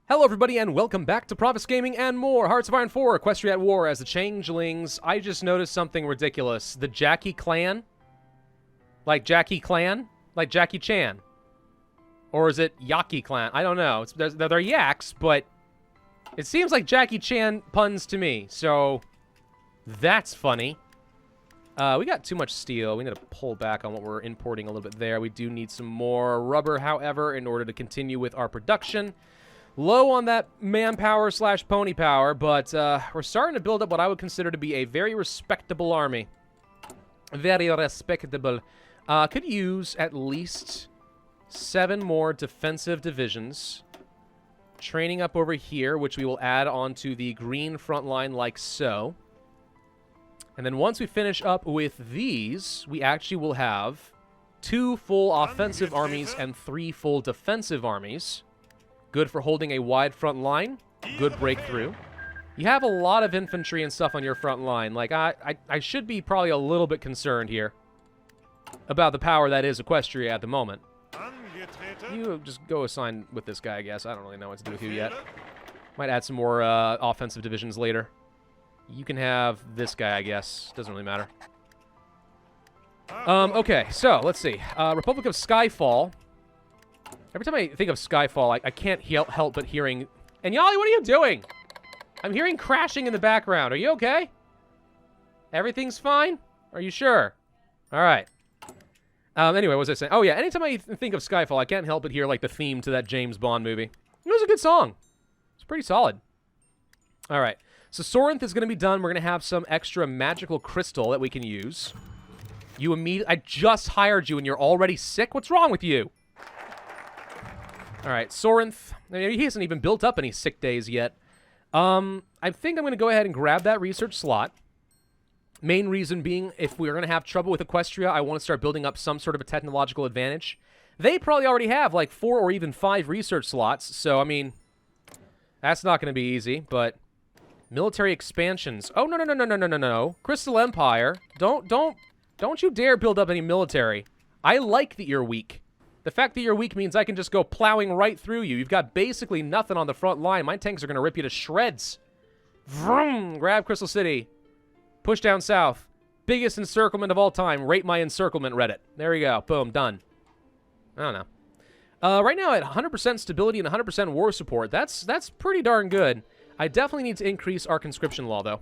Hello everybody and welcome back to Pravus Gaming and more. Hearts of Iron 4, Equestria at War as the Changelings. I just noticed something ridiculous. The Jackie clan? Like Jackie Clan? Like Jackie Chan? Or is it Yaki clan? I don't know. They're yaks, but it seems like Jackie Chan puns to me, so that's funny. We got too much steel. We need to pull back on what we're importing a little bit there. We do need some more rubber, however, in order to continue with our production. Low on that manpower slash pony power, but we're starting to build up what I would consider to be a very respectable army. Very respectable. Could use at least 7 more defensive divisions. Training up over here, which we will add onto the green front line like so. And then once we finish up with these, we actually will have 2 full offensive armies and 3 full defensive armies. Good for holding a wide front line. Good breakthrough. You have a lot of infantry and stuff on your front line. Like, I should be probably a little bit concerned here about the power that is Equestria at the moment. You just go assign with this guy, I guess. I don't really know what to do with you yet. Might add some more offensive divisions later. You can have this guy, I guess. Doesn't really matter. Okay, so let's see. Republic of Skyfall. Every time I think of Skyfall, I can't help but hearing... And Yali, what are you doing? I'm hearing crashing in the background. Are you okay? Everything's fine? Are you sure? All right. Anyway, what was I saying? Oh, yeah, anytime I think of Skyfall, I can't help but hear, like, the theme to that James Bond movie. It was a good song. It's pretty solid. All right. So Sorinth is going to be done. We're going to have some extra magical crystal that we can use. You immediately... I just hired you and you're already sick? What's wrong with you? All right, Sorinth. I mean, he hasn't even built up any sick days yet. I think I'm going to go ahead and grab that research slot. Main reason being, if we're going to have trouble with Equestria, I want to start building up some sort of a technological advantage. They probably already have like 4 or even 5 research slots, so I mean, that's not going to be easy. But military expansions. Oh no! Crystal Empire. Don't you dare build up any military. I like that you're weak. The fact that you're weak means I can just go plowing right through you. You've got basically nothing on the front line. My tanks are going to rip you to shreds. Vroom! Grab Crystal City. Push down south. Biggest encirclement of all time. Rate my encirclement, Reddit. There we go. Boom. Done. I don't know. Right now at 100% stability and 100% war support. That's pretty darn good. I definitely need to increase our conscription law, though.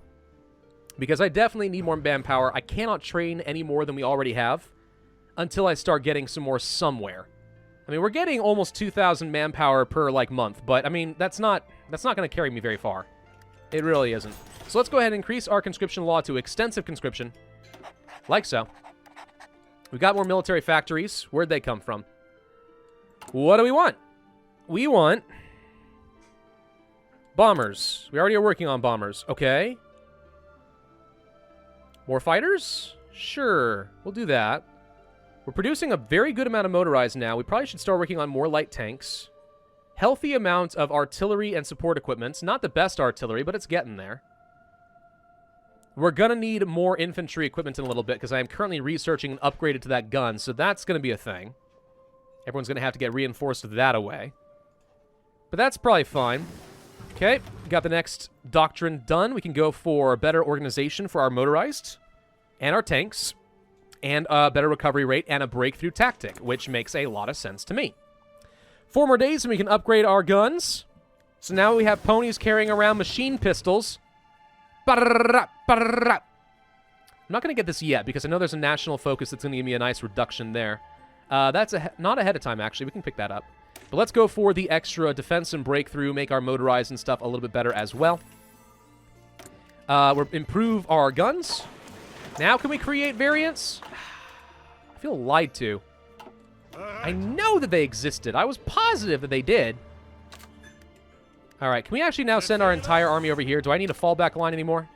Because I definitely need more manpower. I cannot train any more than we already have until I start getting some more somewhere. I mean, we're getting almost 2,000 manpower per, like, month, but, I mean, that's not going to carry me very far. It really isn't. So let's go ahead and increase our conscription law to extensive conscription. Like so. We've got more military factories. Where'd they come from? What do we want? We want bombers. We already are working on bombers. Okay. More fighters? Sure. We'll do that. We're producing a very good amount of motorized now. We probably should start working on more light tanks. Healthy amount of artillery and support equipment. Not the best artillery, but it's getting there. We're going to need more infantry equipment in a little bit because I am currently researching and upgraded to that gun, so that's going to be a thing. Everyone's going to have to get reinforced that away. But that's probably fine. Okay, got the next doctrine done. We can go for better organization for our motorized and our tanks. And a better recovery rate and a breakthrough tactic, which makes a lot of sense to me. 4 more days and we can upgrade our guns. So now we have ponies carrying around machine pistols. I'm not going to get this yet because I know there's a national focus that's going to give me a nice reduction there. That's not ahead of time, actually. We can pick that up. But let's go for the extra defense and breakthrough, make our motorized and stuff a little bit better as well. We'll improve our guns. Now can we create variants? I feel lied to. I know that they existed. I was positive that they did. All right, can we actually now send our entire army over here? Do I need a fallback line anymore?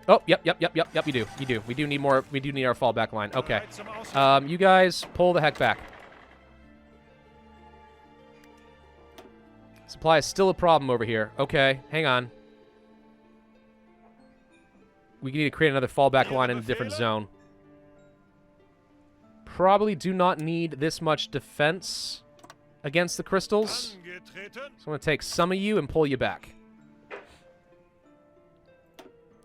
Oh, yep, you do. You do. We do need more. We do need our fallback line. Okay. You guys pull the heck back. Supply is still a problem over here. Okay, hang on. We need to create another fallback line in a different zone. Probably do not need this much defense against the crystals. So I'm going to take some of you and pull you back.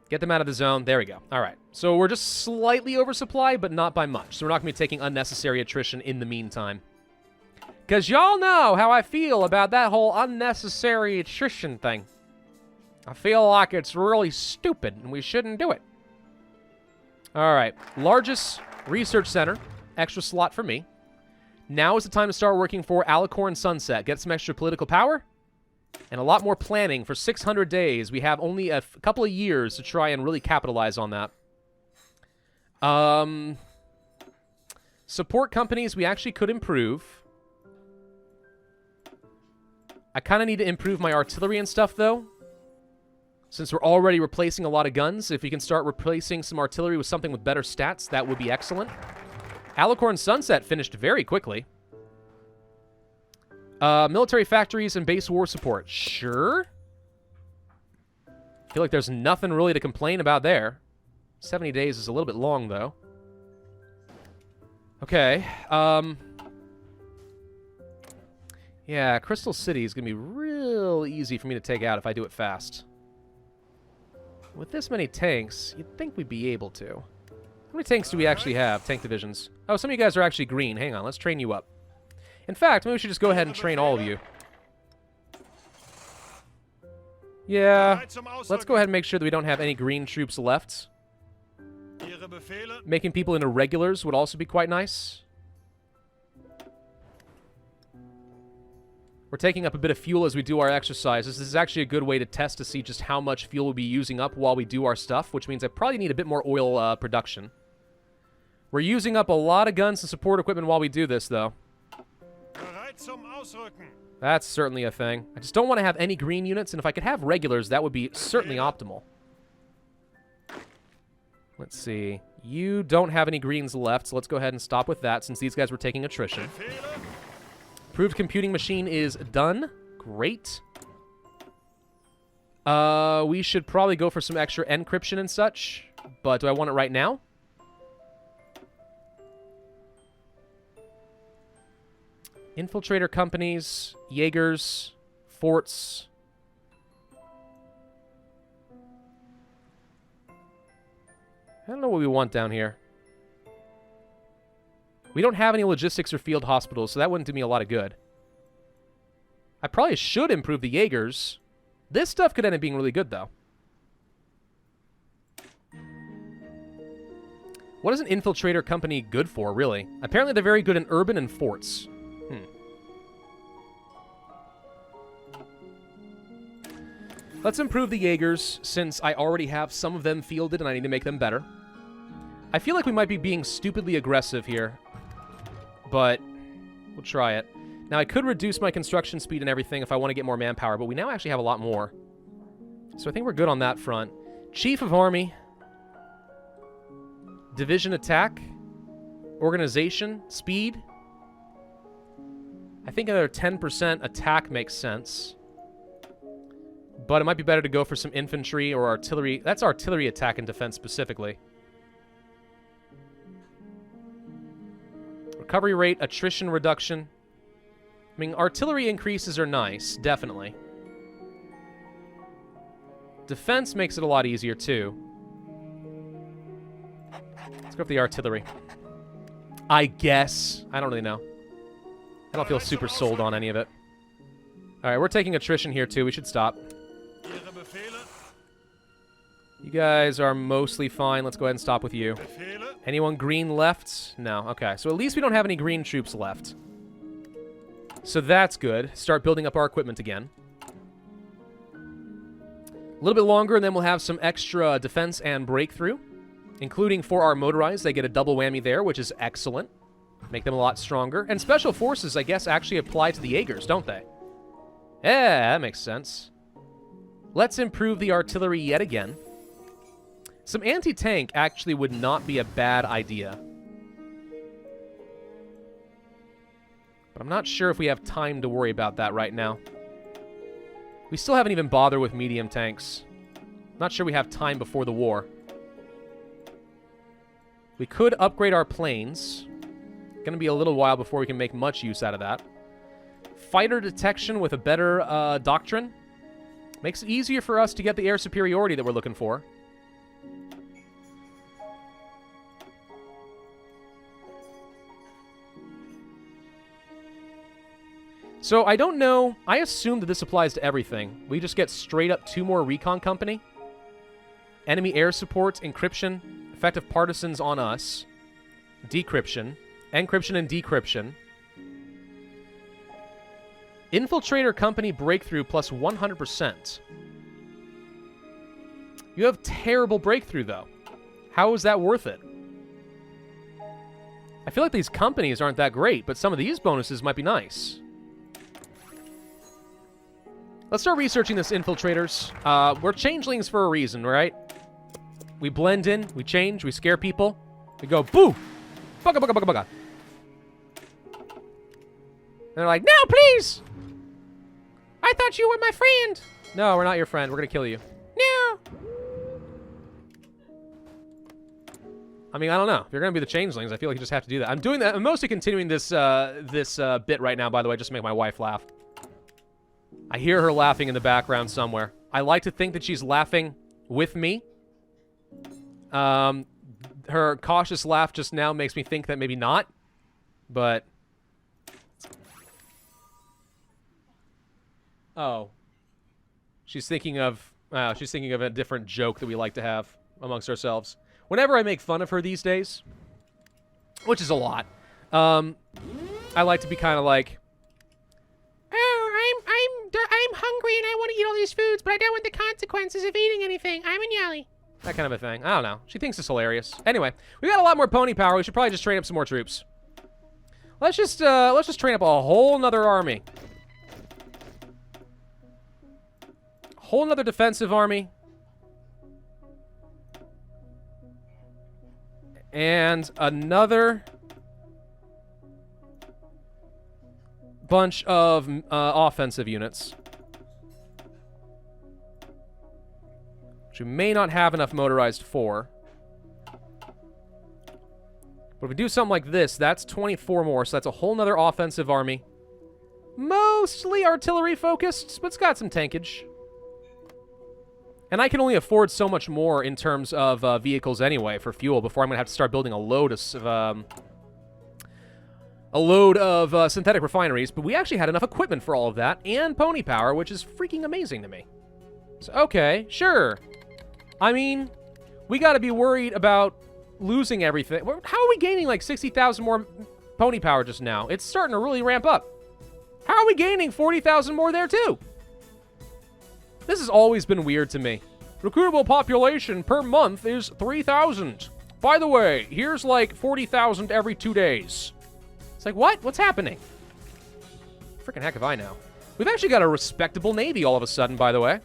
Get them out of the zone. There we go. All right. So we're just slightly oversupplied, but not by much. So we're not going to be taking unnecessary attrition in the meantime. Because y'all know how I feel about that whole unnecessary attrition thing. I feel like it's really stupid, and we shouldn't do it. All right. Largest research center. Extra slot for me. Now is the time to start working for Alicorn Sunset. Get some extra political power. And a lot more planning for 600 days. We have only a couple of years to try and really capitalize on that. Support companies we actually could improve. I kind of need to improve my artillery and stuff, though. Since we're already replacing a lot of guns, if we can start replacing some artillery with something with better stats, that would be excellent. Alicorn Sunset finished very quickly. Military factories and base war support. Sure. I feel like there's nothing really to complain about there. 70 days is a little bit long, though. Okay. Yeah, Crystal City is going to be real easy for me to take out if I do it fast. With this many tanks, you'd think we'd be able to. How many tanks do we actually have? Tank divisions. Oh, some of you guys are actually green. Hang on, let's train you up. In fact, maybe we should just go ahead and train all of you. Yeah, let's go ahead and make sure that we don't have any green troops left. Making people into regulars would also be quite nice. We're taking up a bit of fuel as we do our exercises. This is actually a good way to test to see just how much fuel we'll be using up while we do our stuff, which means I probably need a bit more oil production. We're using up a lot of guns and support equipment while we do this, though. That's certainly a thing. I just don't want to have any green units, and if I could have regulars, that would be certainly optimal. Let's see. You don't have any greens left, so let's go ahead and stop with that since these guys were taking attrition. Approved computing machine is done. Great. We should probably go for some extra encryption and such, but do I want it right now? Infiltrator companies, Jaegers, forts. I don't know what we want down here. We don't have any logistics or field hospitals, so that wouldn't do me a lot of good. I probably should improve the Jaegers. This stuff could end up being really good, though. What is an infiltrator company good for, really? Apparently they're very good in urban and forts. Let's improve the Jaegers, since I already have some of them fielded and I need to make them better. I feel like we might be being stupidly aggressive here, but we'll try it. Now, I could reduce my construction speed and everything if I want to get more manpower, but we now actually have a lot more. So I think we're good on that front. Chief of Army. Division attack. Organization. Speed. I think another 10% attack makes sense. But it might be better to go for some infantry or artillery. That's artillery attack and defense specifically. Recovery rate, attrition reduction. I mean, artillery increases are nice, definitely. Defense makes it a lot easier, too. Let's go for the artillery. I guess. I don't really know. I don't feel super sold on any of it. Alright, we're taking attrition here, too. We should stop. You guys are mostly fine. Let's go ahead and stop with you. Anyone green left? No. Okay, so at least we don't have any green troops left. So that's good. Start building up our equipment again. A little bit longer, and then we'll have some extra defense and breakthrough, including for our motorized. They get a double whammy there, which is excellent. Make them a lot stronger. And special forces, I guess, actually apply to the Jaegers, don't they? Yeah, that makes sense. Let's improve the artillery yet again. Some anti-tank actually would not be a bad idea. But I'm not sure if we have time to worry about that right now. We still haven't even bothered with medium tanks. Not sure we have time before the war. We could upgrade our planes. Gonna be a little while before we can make much use out of that. fighter detection with a better doctrine. Makes it easier for us to get the air superiority that we're looking for. So I don't know. I assume that this applies to everything. We just get straight up 2 more recon company. Enemy air support, encryption, effective partisans on us, decryption, encryption and decryption. Infiltrator company breakthrough plus 100%. You have terrible breakthrough, though. How is that worth it? I feel like these companies aren't that great, but some of these bonuses might be nice. Let's start researching this infiltrators. We're changelings for a reason, right? We blend in, we change, we scare people. We go, boo! Bugga, bugga, bugga, bugga. And they're like, no, please! I thought you were my friend! No, we're not your friend. We're gonna kill you. No! I mean, I don't know. If you're gonna be the changelings, I feel like you just have to do that. I'm doing that. I'm mostly continuing this bit right now, by the way, just to make my wife laugh. I hear her laughing in the background somewhere. I like to think that she's laughing with me. Her cautious laugh just now makes me think that maybe not. But... oh. She's thinking of a different joke that we like to have amongst ourselves. Whenever I make fun of her these days, which is a lot, I like to be kind of like, I'm hungry and I want to eat all these foods, but I don't want the consequences of eating anything. I'm a Nyali. That kind of a thing. I don't know. She thinks it's hilarious. Anyway, we got a lot more pony power. We should probably just train up some more troops. Let's just train up a whole nother army. Whole nother defensive army. And another bunch of offensive units. Which we may not have enough motorized for. But if we do something like this, that's 24 more, so that's a whole nother offensive army. Mostly artillery focused, but it's got some tankage. And I can only afford so much more in terms of vehicles anyway for fuel before I'm going to have to start building a load of synthetic refineries. But we actually had enough equipment for all of that and pony power, which is freaking amazing to me. So, okay, sure. I mean, we got to be worried about losing everything. How are we gaining like 60,000 more pony power just now? It's starting to really ramp up. How are we gaining 40,000 more there too? This has always been weird to me. Recruitable population per month is 3,000. By the way, here's like 40,000 every 2 days. It's like, what? What's happening? Freaking heck if I know. We've actually got a respectable navy all of a sudden, by the way.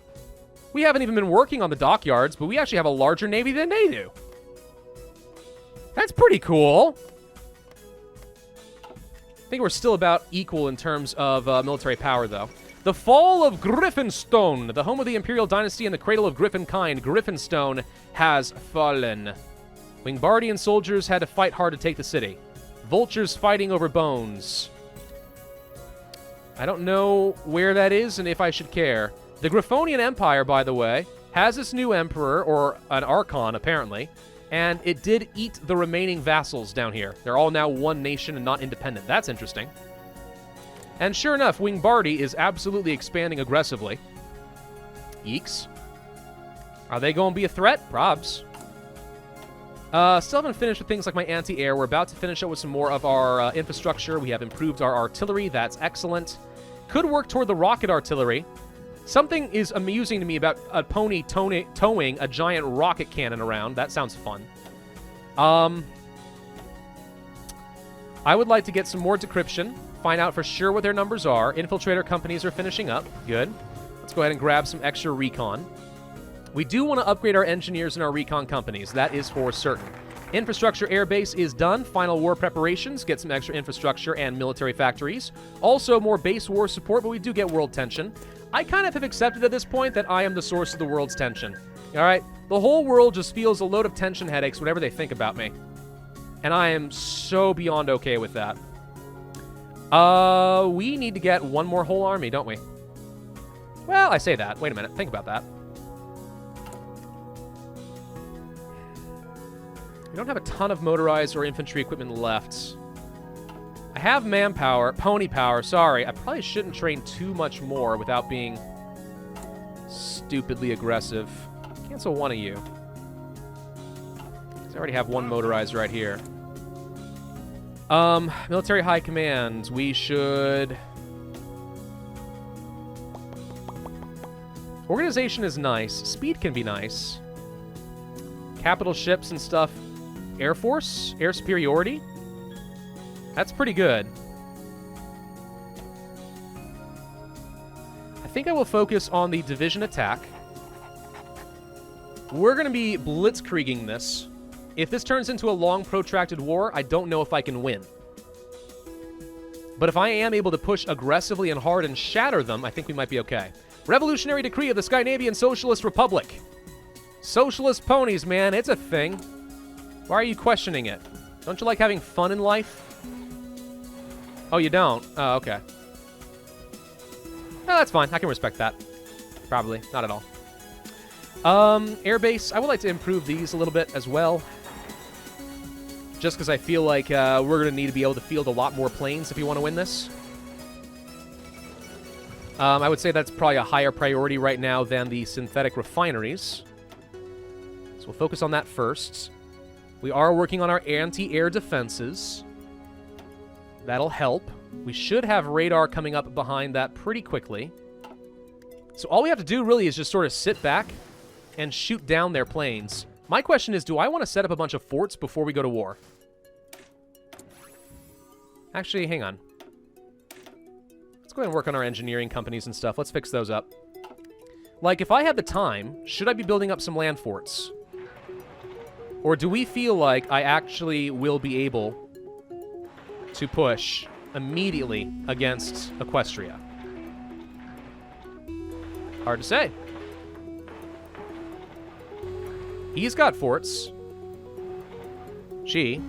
We haven't even been working on the dockyards, but we actually have a larger navy than they do. That's pretty cool. I think we're still about equal in terms of military power, though. The fall of Griffinstone, the home of the Imperial Dynasty and the cradle of Griffinkind, Griffinstone has fallen. Wingbardian soldiers had to fight hard to take the city. Vultures fighting over bones. I don't know where that is and if I should care. The Griffonian Empire, by the way, has its new emperor, or an archon, apparently, and it did eat the remaining vassals down here. They're all now one nation and not independent. That's interesting. And sure enough, Wingbardi is absolutely expanding aggressively. Eeks. Are they going to be a threat? Probs. Still haven't finished with things like my anti-air. We're about to finish up with some more of our infrastructure. We have improved our artillery. That's excellent. Could work toward the rocket artillery. Something is amusing to me about a pony towing a giant rocket cannon around. That sounds fun. I would like to get some more decryption. Find out for sure what their numbers are. Infiltrator companies are finishing up. Good. Let's go ahead and grab some extra recon. We do want to upgrade our engineers and our recon companies. That is for certain. Infrastructure airbase is done. Final war preparations. Get some extra infrastructure and military factories. Also, more base war support, but we do get world tension. I kind of have accepted at this point that I am the source of the world's tension. All right? The whole world just feels a load of tension headaches whenever they think about me. And I am so beyond okay with that. We need to get one more whole army, don't we? Well, I say that. Wait a minute. Think about that. We don't have a ton of motorized or infantry equipment left. I have manpower, pony power, sorry. I probably shouldn't train too much more without being stupidly aggressive. Cancel one of you. I already have one motorized right here. Military high command. We should... Organization is nice. Speed can be nice. Capital ships and stuff. Air Force? Air superiority? That's pretty good. I think I will focus on the division attack. We're going to be blitzkrieging this. If this turns into a long, protracted war, I don't know if I can win. But if I am able to push aggressively and hard and shatter them, I think we might be okay. Revolutionary Decree of the Scandinavian Socialist Republic. Socialist ponies, man, it's a thing. Why are you questioning it? Don't you like having fun in life? Oh, you don't? Oh, okay. Oh, that's fine. I can respect that. Probably. Not at all. Airbase. I would like to improve these a little bit as well. Just because I feel like we're going to need to be able to field a lot more planes if you want to win this. I would say that's probably a higher priority right now than the synthetic refineries. So we'll focus on that first. We are working on our anti-air defenses. That'll help. We should have radar coming up behind that pretty quickly. So all we have to do really is just sort of sit back and shoot down their planes. My question is, do I want to set up a bunch of forts before we go to war? Actually, hang on. Let's go ahead and work on our engineering companies and stuff. Let's fix those up. Like, if I had the time, should I be building up some land forts? Or do we feel like I actually will be able to push immediately against Equestria? Hard to say. He's got forts. She.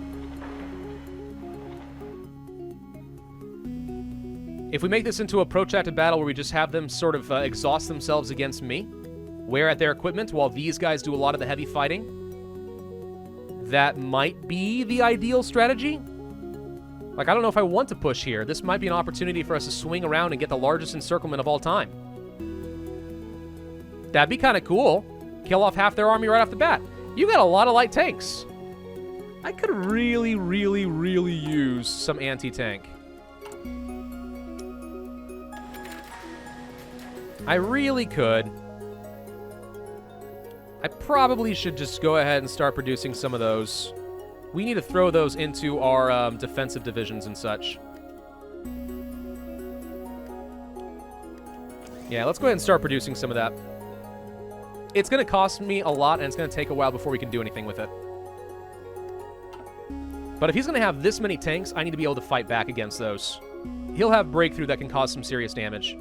If we make this into a protracted battle where we just have them sort of exhaust themselves against me, wear at their equipment while these guys do a lot of the heavy fighting, that might be the ideal strategy. Like, I don't know if I want to push here. This might be an opportunity for us to swing around and get the largest encirclement of all time. That'd be kind of cool. Kill off half their army right off the bat. You got a lot of light tanks. I could really, really, really use some anti-tank. I really could. I probably should just go ahead and start producing some of those. We need to throw those into our defensive divisions and such. Yeah, let's go ahead and start producing some of that. It's going to cost me a lot, and it's going to take a while before we can do anything with it. But if he's going to have this many tanks, I need to be able to fight back against those. He'll have breakthrough that can cause some serious damage.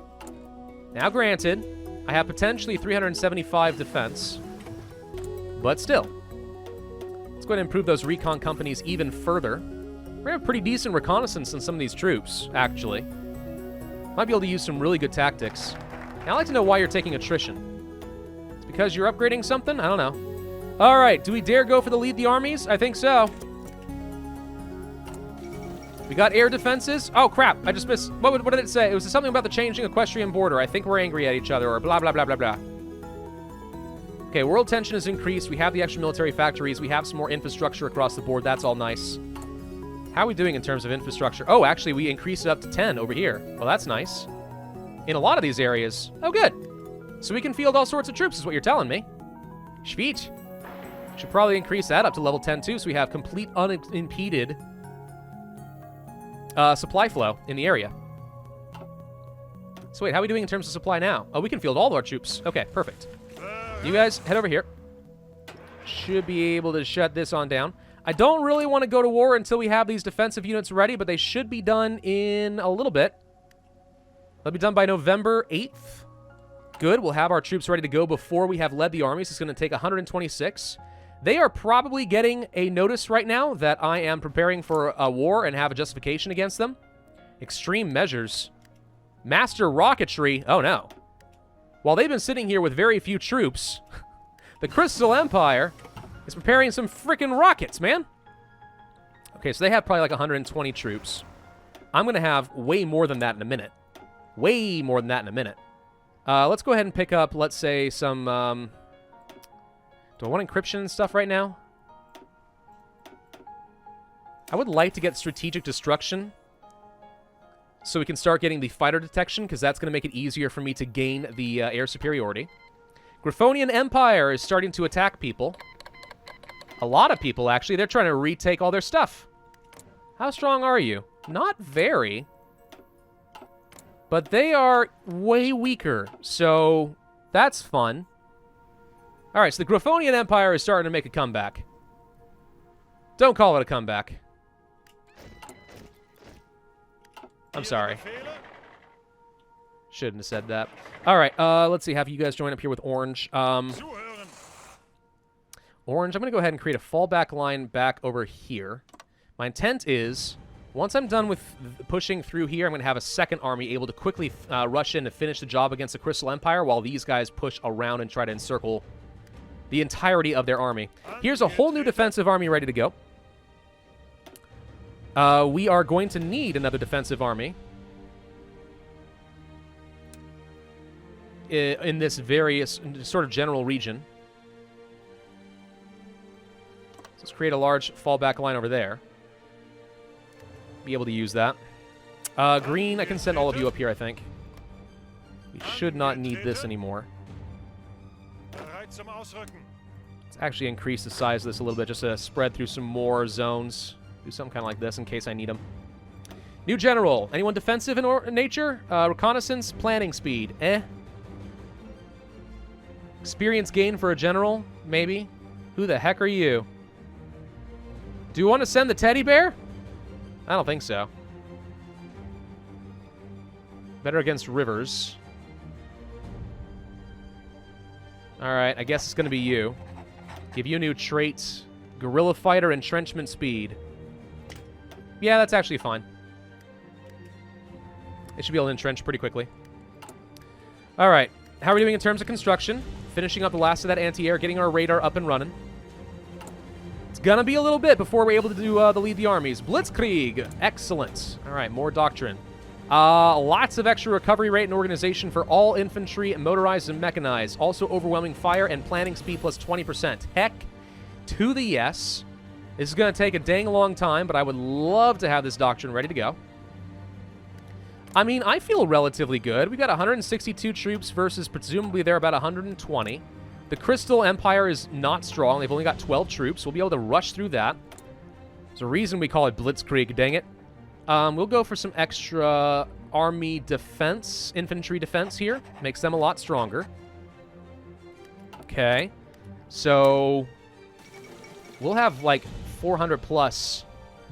Now, granted, I have potentially 375 defense. But still. Let's go ahead and improve those recon companies even further. We're going to have pretty decent reconnaissance in some of these troops, actually. Might be able to use some really good tactics. Now, I'd like to know why you're taking attrition. It's because you're upgrading something? I don't know. All right, do we dare go for the lead the armies? I think so. We got air defenses. Oh, crap. I just missed. What did it say? It was something about the changing equestrian border. I think we're angry at each other, or blah, blah, blah, blah, blah. Okay, world tension has increased. We have the extra military factories. We have some more infrastructure across the board. That's all nice. How are we doing in terms of infrastructure? Oh, actually, we increased it up to 10 over here. Well, that's nice. In a lot of these areas. Oh, good. So we can field all sorts of troops is what you're telling me. Sweet. Should probably increase that up to level 10, too, so we have complete unimpeded supply flow in the area. So wait, how are we doing in terms of supply now? Oh, we can field all of our troops. Okay, perfect. You guys, head over here. Should be able to shut this on down. I don't really want to go to war until we have these defensive units ready, but they should be done in a little bit. They'll be done by November 8th. Good, we'll have our troops ready to go before we have led the armies. It's going to take 126. They are probably getting a notice right now that I am preparing for a war and have a justification against them. Extreme measures. Master rocketry. Oh, no. While they've been sitting here with very few troops, the Crystal Empire is preparing some freaking rockets, man. Okay, so they have probably like 120 troops. I'm going to have way more than that in a minute. Way more than that in a minute. Let's go ahead and pick up, let's say, some... do I want encryption and stuff right now? I would like to get strategic destruction so we can start getting the fighter detection, because that's going to make it easier for me to gain the air superiority. Griffonian Empire is starting to attack people. A lot of people, actually. They're trying to retake all their stuff. How strong are you? Not very. But they are way weaker, so that's fun. All right, so the Griffonian Empire is starting to make a comeback. Don't call it a comeback. I'm sorry. Shouldn't have said that. All right, let's see. Have you guys join up here with Orange. Orange, I'm going to go ahead and create a fallback line back over here. My intent is, once I'm done with pushing through here, I'm going to have a second army able to quickly rush in to finish the job against the Crystal Empire while these guys push around and try to encircle the entirety of their army. Here's a whole new defensive army ready to go. We are going to need another defensive army in this various sort of general region. So let's create a large fallback line over there. Be able to use that. Green, I can send all of you up here, I think. We should not need this anymore. Let's actually increase the size of this a little bit just to spread through some more zones. Do something kind of like this in case I need them. New general. Anyone defensive in nature? Reconnaissance, planning speed. Experience gain for a general? Maybe. Who the heck are you? Do you want to send the teddy bear? I don't think so. Better against rivers. Alright, I guess it's going to be you. Give you new traits. Guerrilla fighter, entrenchment speed. Yeah, that's actually fine. It should be able to entrench pretty quickly. Alright, how are we doing in terms of construction? Finishing up the last of that anti-air, getting our radar up and running. It's gonna be a little bit before we're able to do the lead the armies. Blitzkrieg, excellent. Alright, more doctrine. Lots of extra recovery rate and organization for all infantry, motorized and mechanized. Also overwhelming fire and planning speed plus 20%. Heck to the yes. This is going to take a dang long time, but I would love to have this doctrine ready to go. I mean, I feel relatively good. We've got 162 troops versus presumably they're about 120. The Crystal Empire is not strong. They've only got 12 troops. We'll be able to rush through that. There's a reason we call it Blitzkrieg, dang it. We'll go for some extra army defense, infantry defense here. Makes them a lot stronger. Okay. So we'll have like 400 plus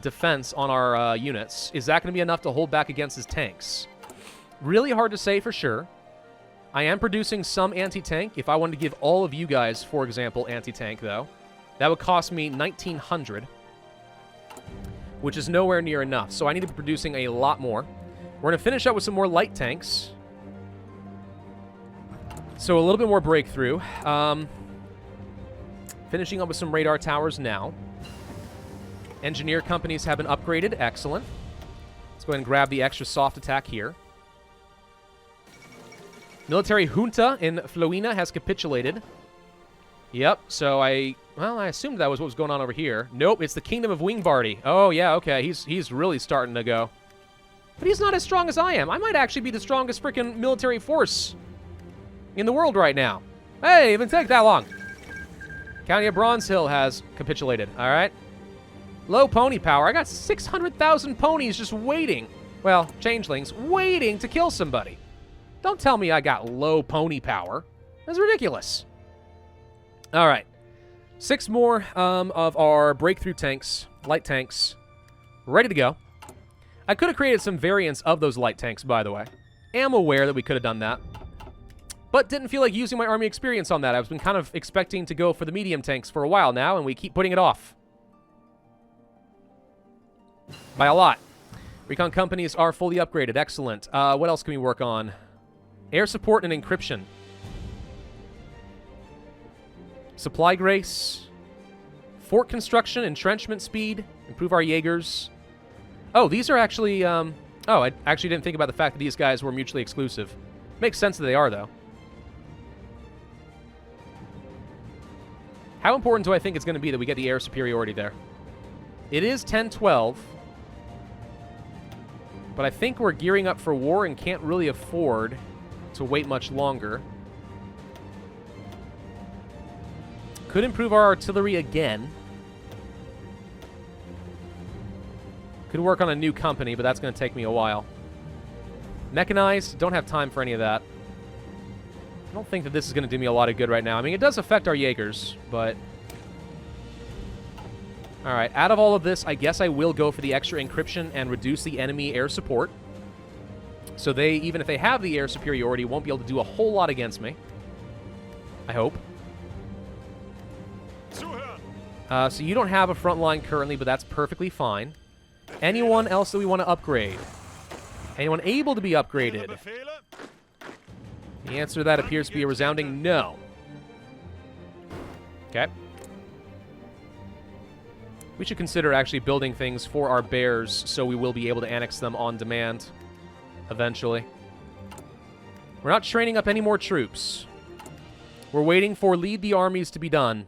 defense on our units. Is that going to be enough to hold back against his tanks? Really hard to say for sure. I am producing some anti-tank. If I wanted to give all of you guys, for example, anti-tank, though, that would cost me 1,900, which is nowhere near enough. So I need to be producing a lot more. We're going to finish up with some more light tanks. So a little bit more breakthrough. Finishing up with some radar towers now. Engineer companies have been upgraded. Excellent. Let's go ahead and grab the extra soft attack here. Military junta in Floina has capitulated. Yep, so I assumed that was what was going on over here. Nope, it's the Kingdom of Wingbardy. Oh, yeah, okay, he's really starting to go. But he's not as strong as I am. I might actually be the strongest freaking military force in the world right now. Hey, it didn't take that long. County of Bronze Hill has capitulated, all right? Low pony power. I got 600,000 ponies just waiting. Well, changelings, waiting to kill somebody. Don't tell me I got low pony power. That's ridiculous. All right. 6 more of our breakthrough tanks, light tanks, ready to go. I could have created some variants of those light tanks, by the way. Am aware that we could have done that. But didn't feel like using my army experience on that. I've been kind of expecting to go for the medium tanks for a while now, and we keep putting it off. By a lot. Recon companies are fully upgraded. Excellent. What else can we work on? Air support and encryption. Supply grace. Fort construction, entrenchment speed. Improve our Jaegers. Oh, these are actually... oh, I actually didn't think about the fact that these guys were mutually exclusive. Makes sense that they are, though. How important do I think it's going to be that we get the air superiority there? It is 10-12. But I think we're gearing up for war and can't really afford to wait much longer. Could improve our artillery again. Could work on a new company, but that's going to take me a while. Mechanized, don't have time for any of that. I don't think that this is going to do me a lot of good right now. I mean, it does affect our Jaegers, but... Alright, out of all of this, I guess I will go for the extra encryption and reduce the enemy air support. So they, even if they have the air superiority, won't be able to do a whole lot against me. I hope. So you don't have a front line currently, but that's perfectly fine. Anyone else that we want to upgrade? Anyone able to be upgraded? The answer to that appears to be a resounding no. Okay. We should consider actually building things for our bears so we will be able to annex them on demand eventually. We're not training up any more troops. We're waiting for lead the armies to be done,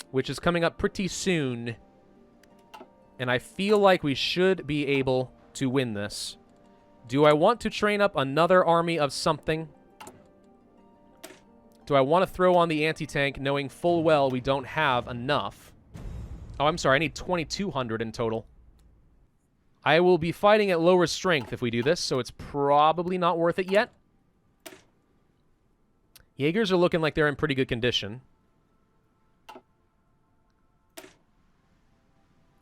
which is coming up pretty soon. And I feel like we should be able to win this. Do I want to train up another army of something? Do I want to throw on the anti-tank knowing full well we don't have enough? Oh, I'm sorry, I need 2,200 in total. I will be fighting at lower strength if we do this, so it's probably not worth it yet. Jaegers are looking like they're in pretty good condition.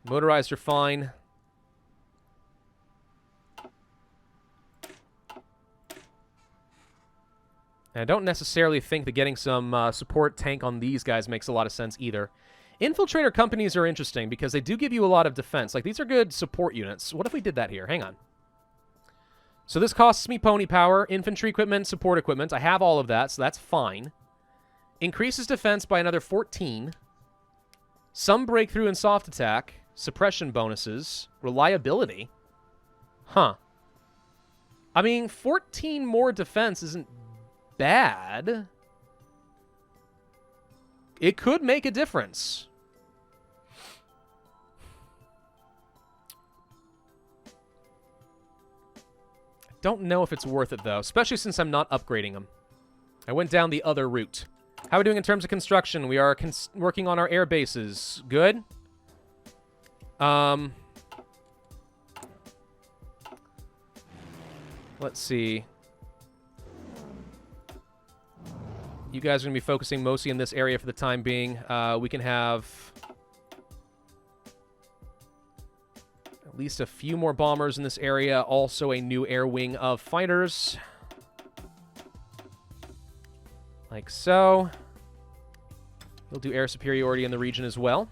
Motorized are fine. And I don't necessarily think that getting some support tank on these guys makes a lot of sense either. Infiltrator companies are interesting because they do give you a lot of defense. Like, these are good support units. What if we did that here? Hang on. So this costs me pony power, infantry equipment, support equipment. I have all of that, so that's fine. Increases defense by another 14. Some breakthrough and soft attack. Suppression bonuses. Reliability. Huh. I mean, 14 more defense isn't bad. It could make a difference. I don't know if it's worth it, though, especially since I'm not upgrading them. I went down the other route. How are we doing in terms of construction? We are working on our air bases. Good. Let's see. You guys are going to be focusing mostly in this area for the time being. We can have at least a few more bombers in this area. Also a new air wing of fighters. Like so. We'll do air superiority in the region as well.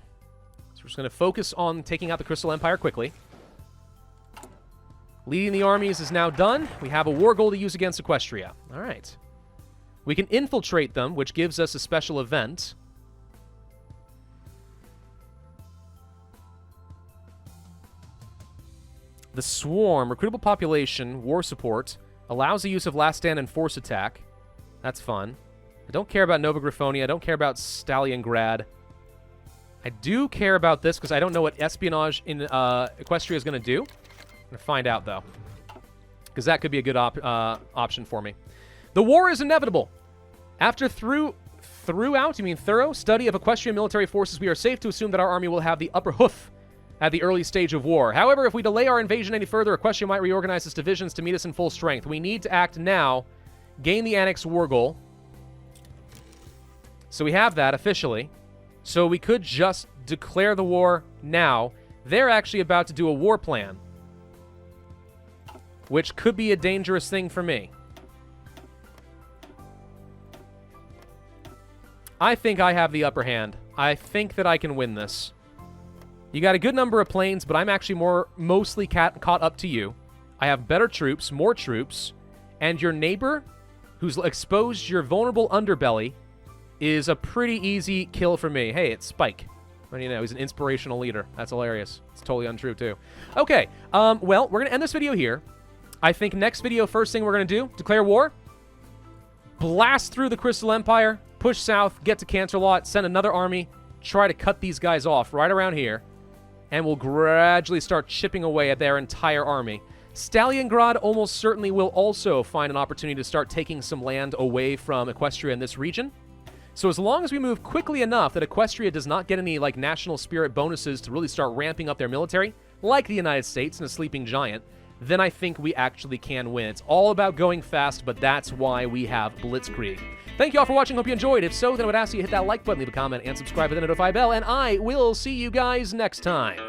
So we're just going to focus on taking out the Crystal Empire quickly. Leading the armies is now done. We have a war goal to use against Equestria. All right. We can infiltrate them, which gives us a special event. The Swarm, recruitable population, war support, allows the use of last stand and force attack. That's fun. I don't care about Nova Griffonia. I don't care about Stalingrad. I do care about this because I don't know what espionage in Equestria is going to do. I'm going to find out, though, because that could be a good option for me. The war is inevitable. After thorough study of Equestrian military forces, we are safe to assume that our army will have the upper hoof at the early stage of war. However, if we delay our invasion any further, Equestria might reorganize its divisions to meet us in full strength. We need to act now, gain the Annex war goal. So we have that officially. So we could just declare the war now. They're actually about to do a war plan, which could be a dangerous thing for me. I think I have the upper hand. I think that I can win this. You got a good number of planes, but I'm actually mostly caught up to you. I have better troops, more troops, and your neighbor, who's exposed your vulnerable underbelly, is a pretty easy kill for me. Hey, it's Spike. What do you know? He's an inspirational leader. That's hilarious. It's totally untrue, too. Okay, well, we're going to end this video here. I think next video, first thing we're going to do, declare war, blast through the Crystal Empire, push south, get to Canterlot, send another army, try to cut these guys off right around here, and we'll gradually start chipping away at their entire army. Stalingrad almost certainly will also find an opportunity to start taking some land away from Equestria in this region. So as long as we move quickly enough that Equestria does not get any, like, national spirit bonuses to really start ramping up their military, like the United States and a sleeping giant, then I think we actually can win. It's all about going fast, but that's why we have Blitzkrieg. Thank you all for watching. Hope you enjoyed. If so, then I would ask you to hit that like button, leave a comment, and subscribe with the notify bell, and I will see you guys next time.